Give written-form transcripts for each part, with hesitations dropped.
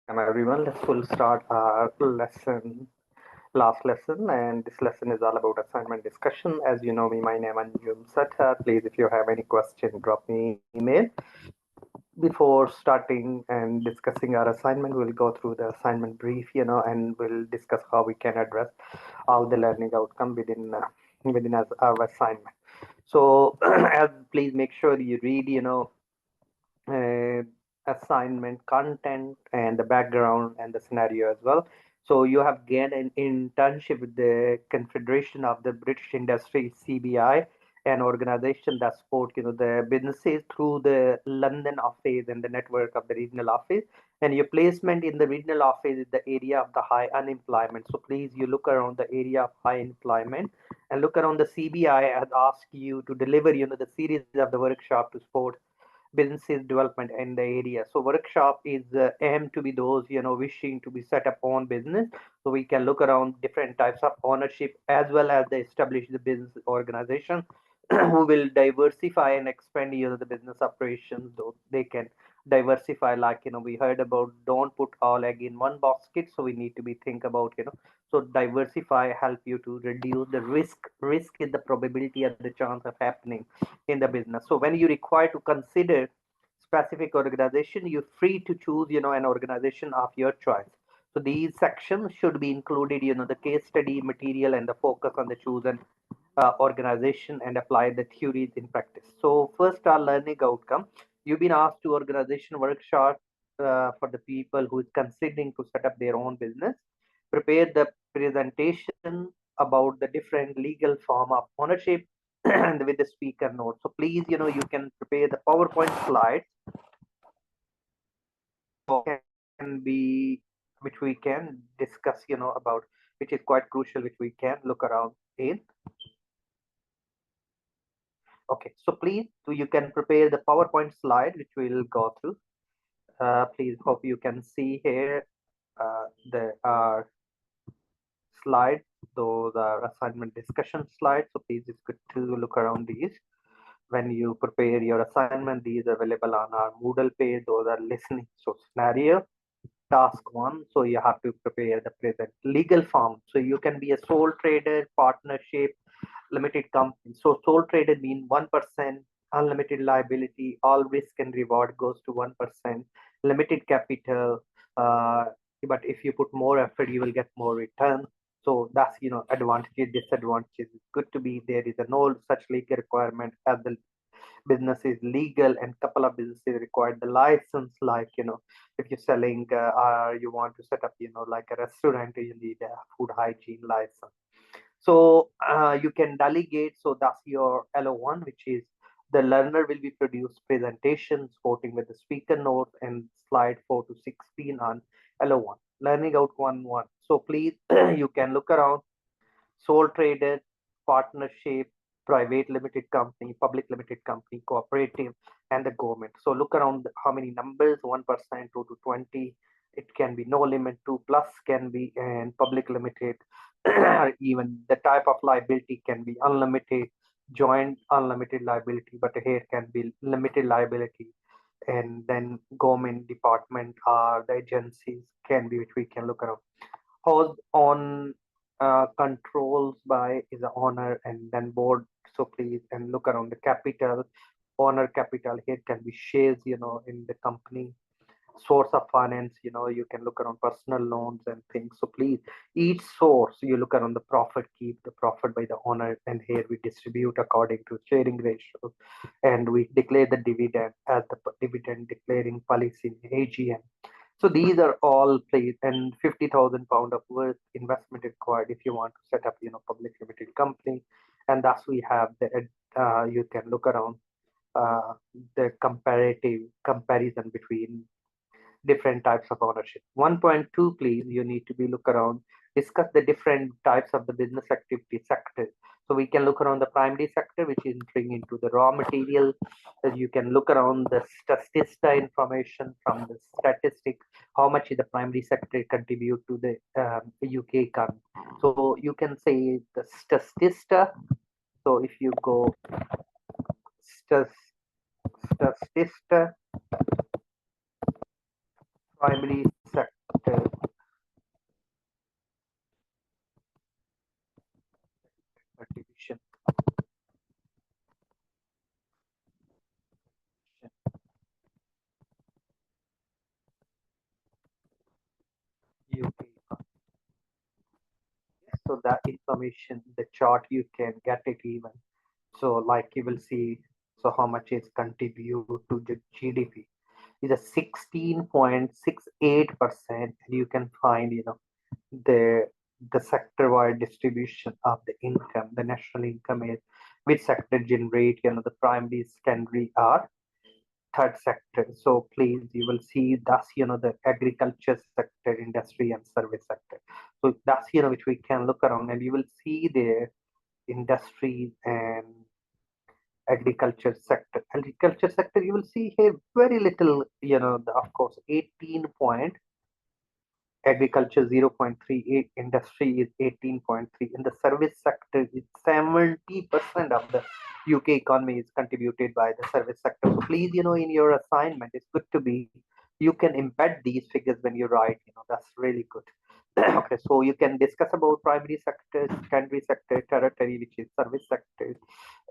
Everyone. We'll start our last lesson, and this lesson is all about assignment discussion. As you know me, my name is Anjum Satha. Please, if you have any question, drop me email. Before starting and discussing our assignment, we'll go through the assignment brief, and we'll discuss how we can address all the learning outcome within our assignment. So, as please make sure you read, uh, assignment content and the background and the scenario as well. So you have gained an internship with the Confederation of the British Industry (CBI), an organization that support the businesses through the London office and the network of the regional office. And your placement in the regional office is the area of the high unemployment. So please, you look around the area of high employment and look around the CBI has asked you to deliver the series of the workshop to support businesses development in the area. So workshop is aimed to be those wishing to be set up on business. So we can look around different types of ownership as well as they establish the business organization who will diversify and expand the business operations. Though they can diversify, like we heard about, don't put all egg in one basket. So we need to be think about so diversify help you to reduce the risk. Risk is the probability and the chance of happening in the business. So when you require to consider specific organization, you're free to choose an organization of your choice. So these sections should be included the case study material and the focus on the chosen organization and apply the theories in practice. So first, our learning outcome. You've been asked to organization workshop for the people who is considering to set up their own business. Prepare the presentation about the different legal form of ownership and with the speaker note. So please, you can prepare the PowerPoint slides can be which we can discuss, about which is quite crucial, which we can look around in. Okay, so please, you can prepare the PowerPoint slide, which we'll go through. Please, hope you can see here. There are slides, those are assignment discussion slides. So please, it's good to look around these. When you prepare your assignment, these are available on our Moodle page. Those are listening. So scenario, task one. So you have to prepare the present legal form. So you can be a sole trader, partnership, limited company. So sole trader means 1%, unlimited liability, all risk and reward goes to 1%, limited capital. Uh, but if you put more effort, you will get more return. So that's advantages, disadvantages. It's good to be there is a no such legal requirement as the business is legal, and couple of businesses require the license, like if you're selling or you want to set up like a restaurant, you need a food hygiene license. So you can delegate. So that's your LO1, which is the learner will be produced presentation supporting with the speaker notes and slide 4 to 16 on LO1. Learning outcome 1. So please, you can look around sole trader, partnership, private limited company, public limited company, cooperative, and the government. So look around how many numbers, 1%, 2 to 20. It can be no limit, 2 plus can be, and public limited. Even the type of liability can be unlimited, joint unlimited liability, but here can be limited liability. And then government department or the agencies can be, which we can look around. House on controls by is the owner and then board. So please, and look around the capital. Owner capital here can be shares in the company. Source of finance, you can look around personal loans and things. So please, each source you look around the profit, keep the profit by the owner, and here we distribute according to sharing ratio, and we declare the dividend as the dividend declaring policy in AGM. So these are all placed, and 50,000 pound of worth investment required if you want to set up, public limited company. And thus we have the, you can look around uh, the comparative comparison between different types of ownership. 1.2, please, you need to be look around, discuss the different types of the business activity sector. So we can look around the primary sector, which is entering into the raw material. You can look around the statista information from the statistic, how much is the primary sector contribute to the UK economy. So you can say the statista. So if you go statista, primary sector. UK. So that information, the chart, you can get it even. So like you will see, so how much is contribute to the GDP is a 16.68%. And you can find, the the sector-wide distribution of the income. The national income is which sector generate, the primary, secondary, or third sector. So please, you will see that's, the agriculture sector, industry, and service sector. So that's, which we can look around, and you will see the industries and agriculture sector. Agriculture sector, you will see here very little, of course, 18 point, agriculture 0.38, industry is 18.3. In the service sector, it's 70% of the UK economy is contributed by the service sector. So please, in your assignment, it's good to be, you can embed these figures when you write, that's really good. Okay, so you can discuss about primary sector, secondary sector, territory, which is service sector,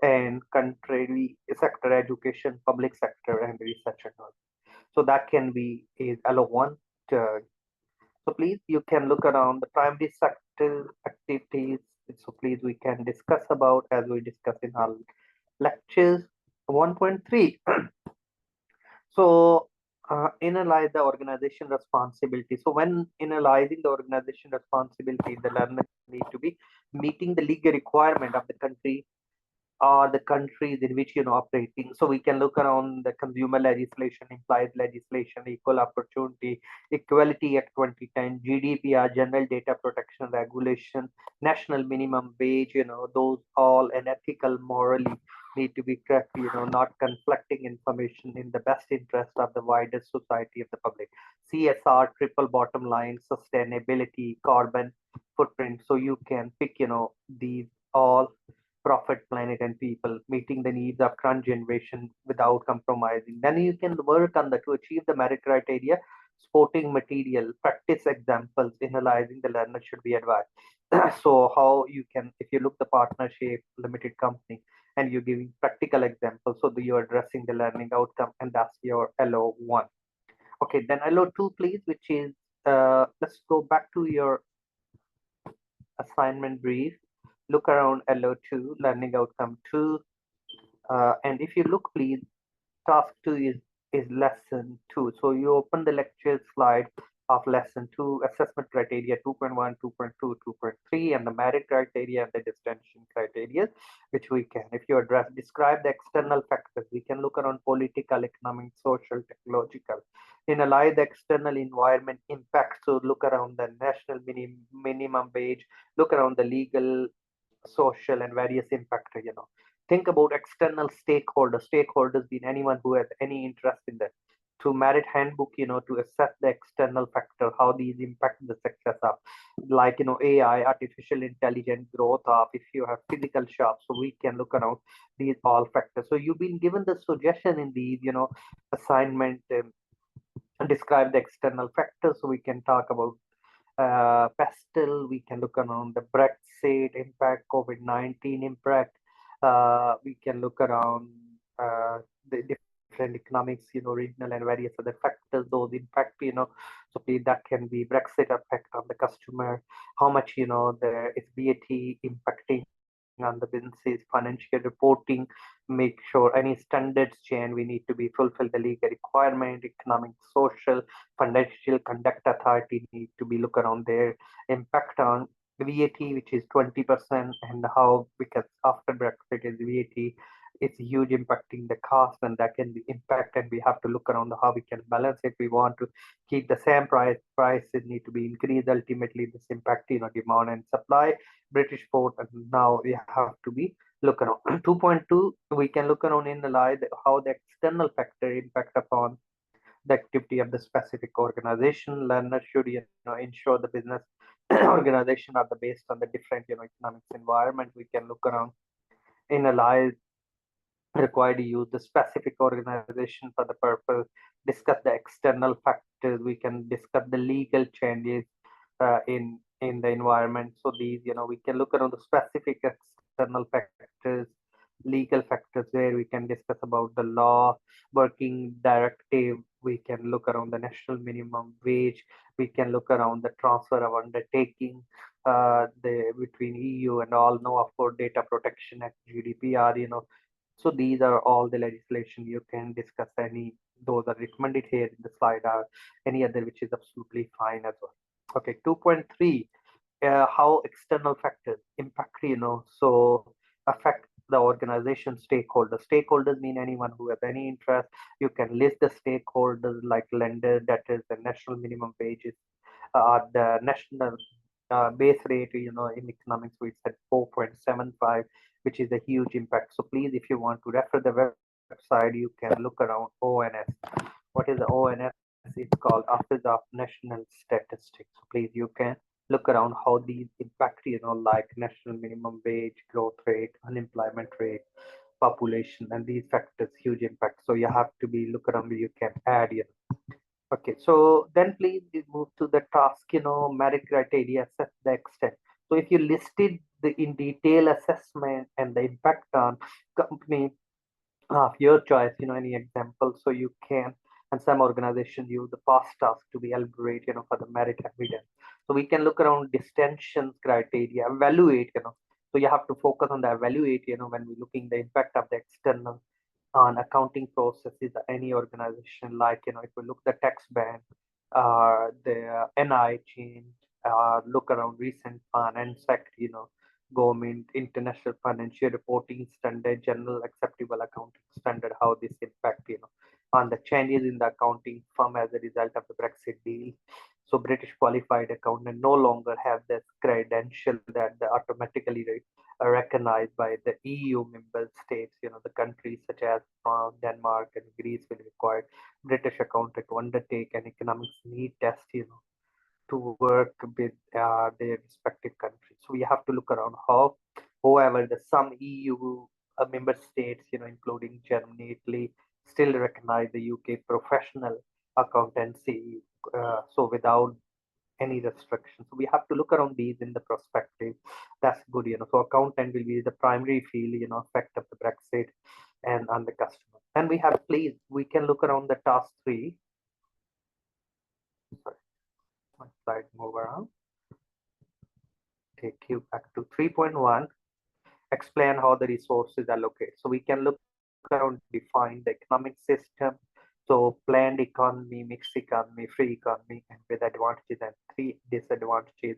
and country sector, education, public sector, and research and all. So that can be is LO1. So please, you can look around the primary sector activities. So please, we can discuss about as we discuss in our lectures 1.3. So analyze the organization responsibility. So when analyzing the organization responsibility, the learner need to be meeting the legal requirement of the country or the countries in which operating. So we can look around the consumer legislation, implies legislation, equal opportunity, equality act 2010, GDPR, general data protection regulation, national minimum wage, those all unethical, morally need to be correct, not conflicting information in the best interest of the wider society of the public. CSR, triple bottom line, sustainability, carbon footprint. So you can pick, these all profit, planet, and people, meeting the needs of current generation without compromising. Then you can work on the to achieve the merit criteria, supporting material, practice examples, analyzing the learner should be advised. So how you can, if you look the partnership, limited company, and you're giving practical examples, so that you're addressing the learning outcome, and that's your LO1. Okay, then LO2, please, which is, let's go back to your assignment brief. Look around LO2, learning outcome 2. And if you look, please, task 2 is lesson 2. So you open the lecture slide of lesson 2, assessment criteria 2.1, 2.2, 2.3, and the merit criteria and the distinction criteria, which we can, if you address, describe the external factors. We can look around political, economic, social, technological. Analyze the external environment impact. So look around the national minimum wage, look around the legal, social, and various impact. Think about external stakeholders being anyone who has any interest in that. To merit handbook, to assess the external factor, how these impact the success of, like, AI, artificial intelligence, growth of, if you have physical shops. So we can look around these all factors. So you've been given the suggestion in these, assignment, describe the external factors. So we can talk about pestle, we can look around the Brexit impact, COVID-19 impact. We can look around the different economics, regional and various other factors, those impact, so that can be Brexit effect on the customer, how much, there is VAT impacting on the businesses, financial reporting, make sure any standards change, we need to be fulfill the legal requirement, economic, social, financial conduct authority need to be look around their impact on VAT, which is 20%, and how, because after Brexit is VAT, it's huge impacting the cost, and that can be impact, and we have to look around how we can balance it. We want to keep the same prices need to be increased. Ultimately, this impact, demand and supply, British port, and now we have to be look around. 2.2, we can look around in the light how the external factor impact upon the activity of the specific organization. Learner should, ensure the business organization are the based on the different, economics environment. We can look around, analyze, required to use the specific organization for the purpose, discuss the external factors. We can discuss the legal changes in the environment. So these, we can look around the specific external factors, legal factors where we can discuss about the law, working directive. We can look around the national minimum wage. We can look around the transfer of undertaking the between EU and all know of course data protection act, GDPR, so these are all the legislation you can discuss. Any those are recommended here in the slide, or any other which is absolutely fine as well. Okay, 2.3, how external factors impact, so affect the organization stakeholders. Stakeholders mean anyone who has any interest. You can list the stakeholders like lenders, debtors, and national minimum wages. The national base rate, in economics, we said 4.75, which is a huge impact. So please, if you want to refer the website, you can look around ONS. What is the ONS? It's called Office of National Statistics. So please, you can look around how these impact, like national minimum wage, growth rate, unemployment rate, population, and these factors, huge impact. So you have to be look around, you can add, Okay, so then please we move to the task, merit criteria, assess the extent. So if you listed the in detail assessment and the impact on company of your choice, any example, so you can, and some organizations use the past task to be elaborate, for the merit evidence. So we can look around distensions criteria, evaluate, so you have to focus on the evaluate, when we're looking the impact of the external on accounting processes any organization, like if we look the tax ban, the NI change, look around recent finance act, government international financial reporting standard, general acceptable accounting standard, how this impact, on the changes in the accounting firm as a result of the Brexit deal. So British qualified accountant no longer have this credential that they automatically are recognized by the EU member states. The countries such as France, Denmark, and Greece will require British accountant to undertake an economics need test, to work with their respective countries. So we have to look around how, however, the some EU member states, including Germany, Italy, still recognize the UK professional accountancy. So without any restrictions. So we have to look around these in the perspective. That's good, So accountant will be the primary field, effect of the Brexit and on the customer. Then we have, please, we can look around the task 3. Sorry, my slide move around. Take you back to 3.1. Explain how the resources are located. So we can look around define the economic system. So planned economy, mixed economy, free economy, and with advantages and 3 disadvantages.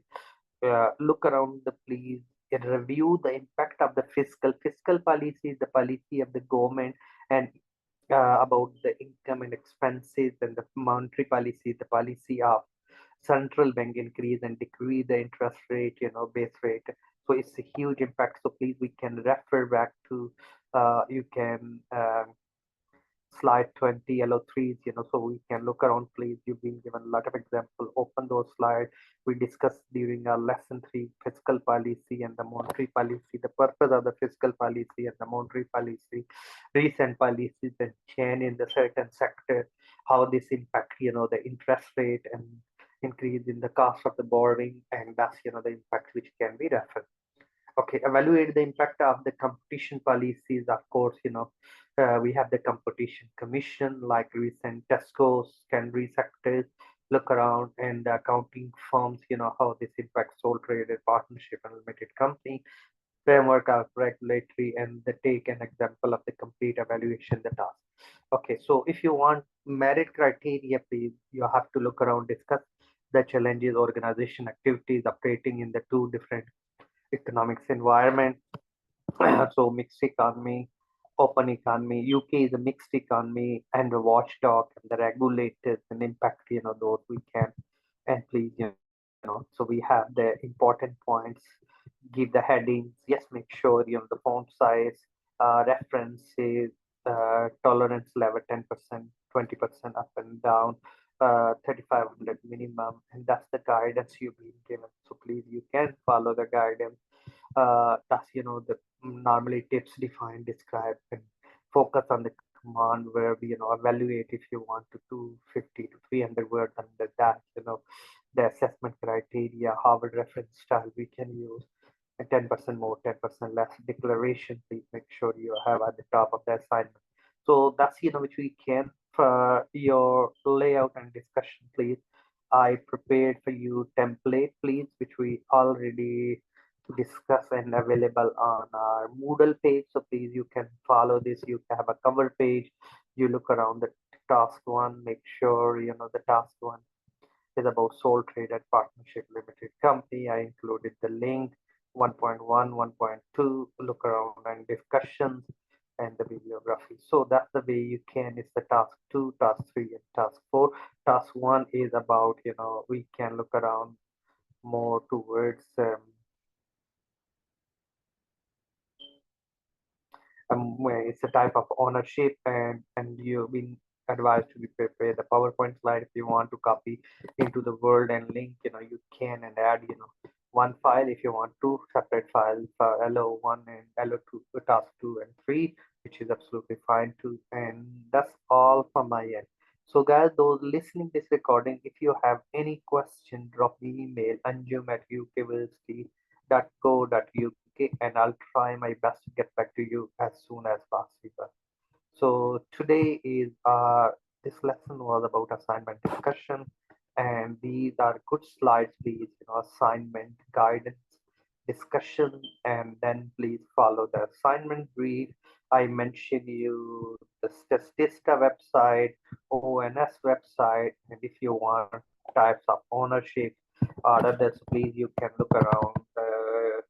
Look around the please and review the impact of the fiscal policy, the policy of the government, and about the income and expenses, and the monetary policy, the policy of central bank increase and decrease the interest rate, base rate. So it's a huge impact. So please, we can refer back to you can slide 20 LO3s, so we can look around, please. You've been given a lot of example. Open those slides. We discussed during our lesson 3 fiscal policy and the monetary policy, the purpose of the fiscal policy and the monetary policy, recent policies and change in the certain sector, how this impact, the interest rate and increase in the cost of the borrowing, and that's, the impact which can be referred. Okay, evaluate the impact of the competition policies. Of course, we have the competition commission, like recent Tesco's, secondary sectors, look around, and the accounting firms, how this impacts sole traded partnership and limited company, framework of regulatory, and the take an example of the complete evaluation, the task. Okay, so if you want merit criteria, please, you have to look around, discuss the challenges, organization activities operating in the 2 different economics environment. So mixed economy, open economy. UK is a mixed economy and a watchdog, and the regulators and impact, those we can. And please, so we have the important points. Give the headings. Yes, make sure the font size, references, tolerance level 10%, 20% up and down, 3,500 minimum, and that's the guidance you've been given. So please, you can follow the guidance. That's the normally tips define, describe, and focus on the command verb. Evaluate if you want to 250 to 300 words under that. The assessment criteria, Harvard reference style we can use, and 10% more, 10% less declaration, please make sure you have at the top of the assignment. So that's, which we can for your layout and discussion, please. I prepared for you template, please, which we already discuss and available on our Moodle page. So please, you can follow this. You have a cover page. You look around the task one, make sure, the task one is about sole traded partnership limited company. I included the link 1.1, 1.2, look around and discussions and the bibliography. So that's the way you can. It's the task 2, task 3, and task 4. Task 1 is about, we can look around more towards where it's a type of ownership, and you've been advised to be prepare the PowerPoint slide. If you want to copy into the Word and link, you can, and add, one file. If you want two separate files for LO1 and LO2, task 2 and 3, which is absolutely fine too. And that's all from my end. So guys, those listening this recording, if you have any question, drop me email anjum@ukuniversity.co.uk, and I'll try my best to get back to you as soon as possible. So today is this lesson was about assignment discussion, and these are good slides, please. Assignment guidance, discussion, and then please follow the assignment brief. I mentioned you the Statista website, ONS website, and if you want types of ownership or others, please you can look around the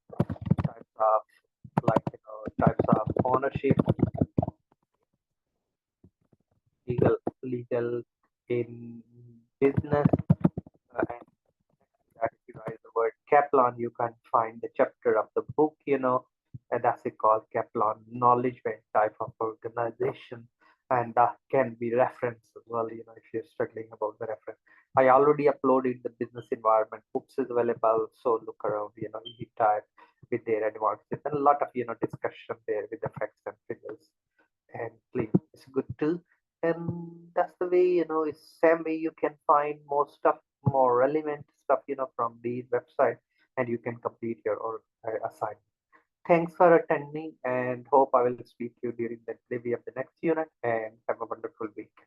types of types of ownership, legal in business, and that if you write the word Kaplan, you can find the chapter of the book, and that's it called Kaplan Knowledge Bank type of organization, and that can be referenced as well, if you're struggling about the reference. I already uploaded the business environment books is available, so look around, you type with their advantages and a lot of discussion there with the facts and figures, and please, it's good too. And that's the way, it's same way you can find more stuff, more relevant stuff, from these websites, and you can complete your assignment. Thanks for attending, and hope I will speak to you during the delivery of the next unit, and have a wonderful week.